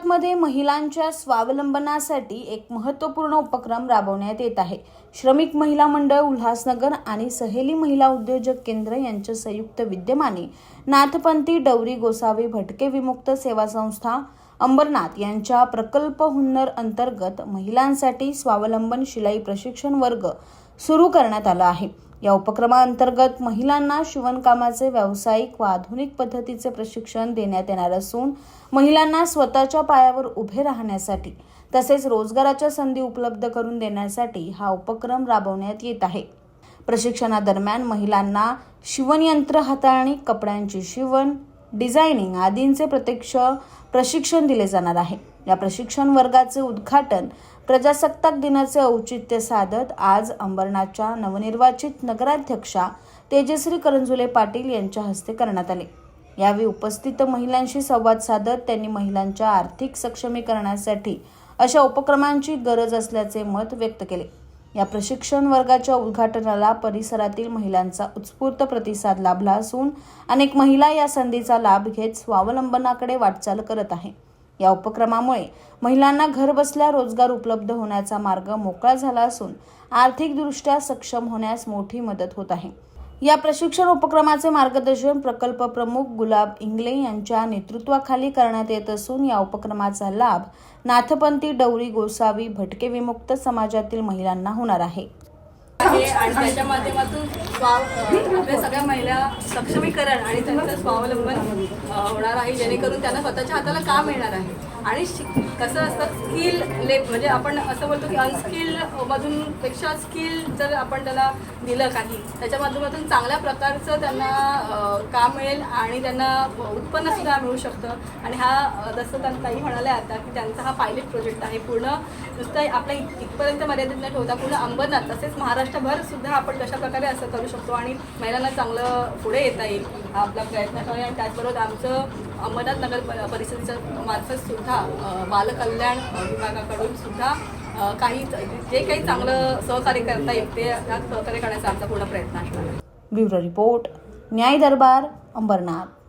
गुजरातमध्ये महिलांच्या स्वावलंबनासाठी एक महत्त्वपूर्ण उपक्रम राबवण्यात येत आहे. श्रमिक महिला मंडळ उल्हासनगर आणि सहेली महिला उद्योजक केंद्र यांच्या संयुक्त विद्यमाने नाथपंथी डवरी गोसावी भटके विमुक्त सेवा संस्था अंबरनाथ यांच्या प्रकल्प हुन्नर अंतर्गत महिलांसाठी स्वावलंबन शिलाई प्रशिक्षण वर्ग सुरू करण्यात आला आहे. या उपक्रमाअंतर्गत महिलांना शिवणकामाचे व्यावसायिक व आधुनिक पद्धतीचे प्रशिक्षण देण्यात येणार असून महिलांना स्वतःच्या पायावर उभे राहण्यासाठी तसेच रोजगाराच्या संधी उपलब्ध करून देण्यासाठी हा उपक्रम राबवण्यात येत आहे. प्रशिक्षणादरम्यान महिलांना शिवणयंत्र हाताळणी, कपड्यांची शिवण, डिझायनिंग आदींचे प्रत्यक्ष प्रशिक्षण दिले जाणार आहे. या प्रशिक्षण वर्गाचे उद्घाटन प्रजासत्ताक दिनाचे औचित्य साधत आज अंबरनाथच्या नवनिर्वाचित नगराध्यक्षा तेजश्री करंजुले पाटील यांच्या हस्ते करण्यात आले. यावेळी उपस्थित महिलांशी संवाद साधत त्यांनी महिलांच्या आर्थिक सक्षमीकरणासाठी अशा उपक्रमांची गरज असल्याचे मत व्यक्त केले. या प्रशिक्षण वर्गाच्या उद्घाटनाला परिसरातील महिलांचा उत्स्फूर्त प्रतिसाद लाभला असून अनेक महिला या संधीचा लाभ घेत स्वावलंबनाकडे वाटचाल करत आहे. या उपक्रमामुळे महिलांना घर बसल्या रोजगार उपलब्ध होण्याचा मार्ग मोकळा झाला असून आर्थिकदृष्ट्या सक्षम होण्यास मोठी मदत होत आहे. या प्रशिक्षण उपक्रमाचे मार्गदर्शन प्रकल्प प्रमुख गुलाब इंगले यांच्या नेतृत्वाखाली करण्यात येत असून या उपक्रमाचा लाभ नाथपंथी डवरी गोसावी भटके विमुक्त समाजातील महिलांना होणार आहे. आणि त्याच्या माध्यमातून आपल्या सगळ्या महिला सक्षमीकरण आणि त्यांचं स्वावलंबन होणार आहे, जेणेकरून त्यांना स्वतःच्या हाताला काम मिळणार आहे. आणि कसं असतं स्किल म्हणजे आपण असं बोलतो की अनस्किल मधून पेक्षा स्किल जर आपण त्याला दिलं काही, त्याच्या माध्यमातून चांगल्या प्रकारचं त्यांना काम मिळेल आणि त्यांना उत्पन्नसुद्धा मिळू शकतं. आणि हा जसं त्यांना ताई म्हणाल्या आता की त्यांचा हा पायलट प्रोजेक्ट आहे, पूर्ण नुसतं आपल्या इथपर्यंत मर्यादित न ठेवता पूर्ण अंबरनाथ तसेच महाराष्ट्रभर सुद्धा आपण कशा प्रकारे असं करू शकतो आणि महिलांना चांगलं पुढे येता येईल हा आपला प्रयत्न करूया. आणि त्याचबरोबर आमचं अंबरनाथ नगर परिषदेच्या मार्फत सुद्धा बालकल्याण विभागाकडून सुद्धा काही जे काही चांगलं सहकार्य करता येईल ते सहकार्य करण्याचा आमचा पूर्ण प्रयत्न असणार आहे. ब्युरो रिपोर्ट, न्याय दरबार, अंबरनाथ.